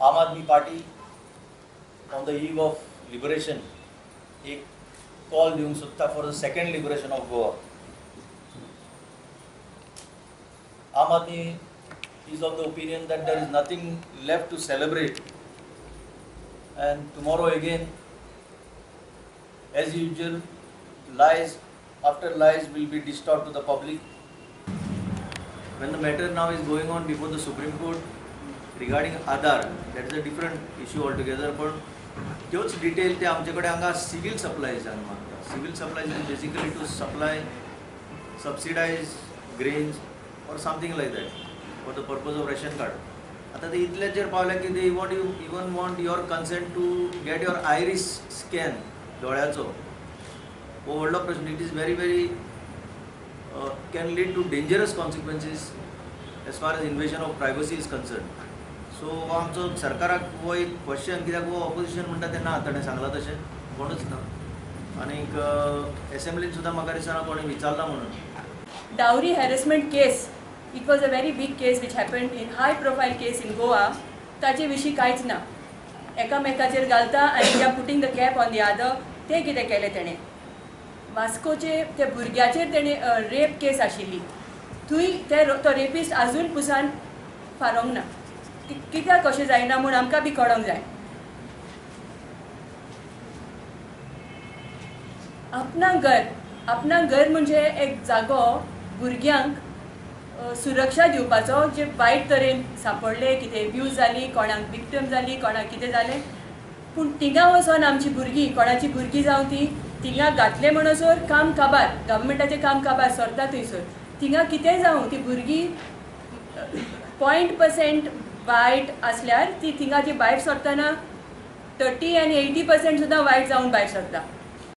आम Aadmi Party on the eve of liberation एक call दिवंक सोदता for the second liberation of Goa. Aam Aadmi is of the opinion that there is nothing left to celebrate, and tomorrow again, as usual, lies after lies will be dished out to the public. When the matter now is going on before the Supreme Court regarding Aadhaar, that is a different issue altogether. But those detail te आमचेकडे हांगा civil supplies मागता. Civil supplies is basically to supply subsidized grains or something like that for the purpose of ration card. आता ते इतलेचेर पावले की they even want your consent to get your iris scan डोळ्याचो. हो व्हडलो प्रश्न. It is very can lead to dangerous consequences as far as invasion of privacy is concerned. So आमचो सरकाराक हो एक क्वेश्चन, कित्याक वो ऑपोजिशन म्हणटा तेन्ना ताणें सांगलां तशें कोणूच ना. आनीक असेंब्लीन सुद्दां म्हाका दिसना कोणी विचारला म्हणून. Dowry harassment case. It was a very big case which happened in high profile case in Goa. ताचे विशीं कांयच ना. एकामेकाचेर घालता आनी they are putting the cap on the other. ते कितें केलें तेणें. वास्कोचे त्या भुरग्याचेर तेणें रेप केस आशिल्ली. थंय तो रेपिस्ट आजून पुसान फारोंक ना. कित्याक कशें जायना म्हूण आमकां बी कळोंक जाय. आपणा घर म्हणजे एक जागो भुरग्यांक सुरक्षा दिवपाचो, जे वायट तरेन सांपडले, कितें एब्यूज जाली, कोणाक विक्टिम जाली, कोणाक कितें जालें, पूण थिंगा वचोन आमची भुरगीं, कोणाची भुरगीं जावं ती थिंगा घातले म्हणसर काम काबार, गव्हर्मेंटाचें काम काबार सरता थंयसर. थिंगा कितेंय जावं ती भुरगीं 0.% वायट आसल्यार ती थिंगा जी भायर सरतना 30 आनी 80% सुद्दां वायट जावन भायर सरता.